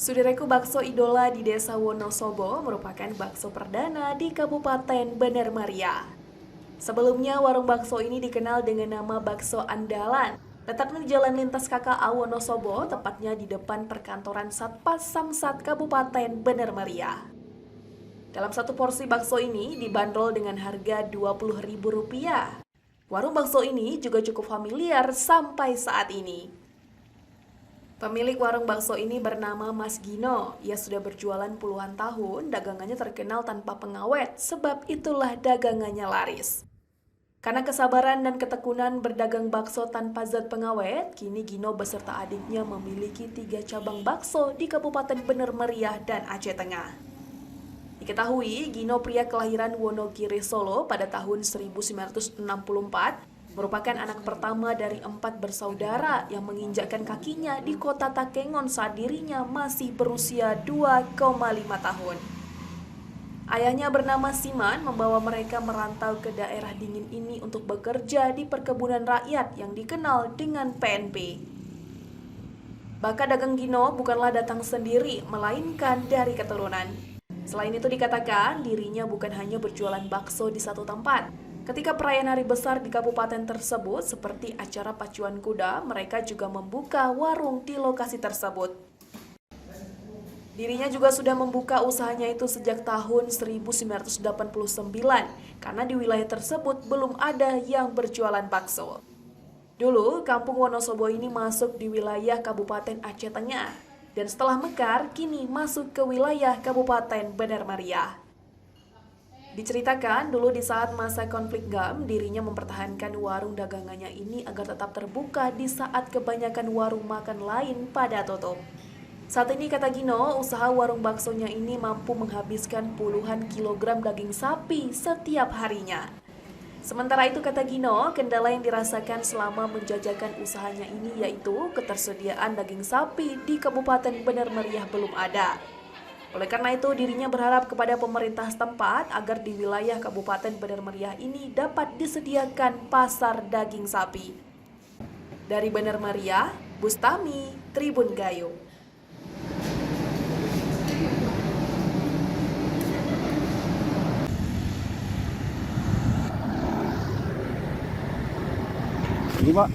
Sudereku bakso idola di Desa Wonosobo merupakan bakso perdana di Kabupaten Bener Maria. Sebelumnya, warung bakso ini dikenal dengan nama Bakso Andalan. Letaknya di Jalan Lintas KKA Wonosobo, tepatnya di depan perkantoran Satpas Samsat Kabupaten Bener Maria. Dalam satu porsi bakso ini dibanderol dengan harga Rp20.000. Warung bakso ini juga cukup familiar sampai saat ini. Pemilik warung bakso ini bernama Mas Gino. Ia sudah berjualan puluhan tahun, dagangannya terkenal tanpa pengawet, sebab itulah dagangannya laris. Karena kesabaran dan ketekunan berdagang bakso tanpa zat pengawet, kini Gino beserta adiknya memiliki 3 cabang bakso di Kabupaten Bener Meriah dan Aceh Tengah. Diketahui, Gino pria kelahiran Wonogiri Solo pada tahun 1964, merupakan anak pertama dari 4 bersaudara yang menginjakkan kakinya di kota Takengon saat dirinya masih berusia 2,5 tahun. Ayahnya bernama Siman membawa mereka merantau ke daerah dingin ini untuk bekerja di perkebunan rakyat yang dikenal dengan PNP. Bakat dagang Gino bukanlah datang sendiri, melainkan dari keturunan. Selain itu dikatakan dirinya bukan hanya berjualan bakso di satu tempat. Ketika perayaan hari besar di kabupaten tersebut seperti acara pacuan kuda, mereka juga membuka warung di lokasi tersebut. Dirinya juga sudah membuka usahanya itu sejak tahun 1989, karena di wilayah tersebut belum ada yang berjualan bakso. Dulu, kampung Wonosobo ini masuk di wilayah Kabupaten Aceh Tengah, dan setelah mekar, kini masuk ke wilayah Kabupaten Bener Meriah. Diceritakan dulu di saat masa konflik GAM, dirinya mempertahankan warung dagangannya ini agar tetap terbuka di saat kebanyakan warung makan lain pada tutup. Saat ini, kata Gino, usaha warung baksonya ini mampu menghabiskan puluhan kilogram daging sapi setiap harinya. Sementara itu, kata Gino, kendala yang dirasakan selama menjajakan usahanya ini yaitu ketersediaan daging sapi di Kabupaten Bener Meriah belum ada. Oleh karena itu, dirinya berharap kepada pemerintah setempat agar di wilayah Kabupaten Bener Meriah ini dapat disediakan pasar daging sapi. Dari Bener Meriah, Bustami, Tribun Gayo. Ini Pak,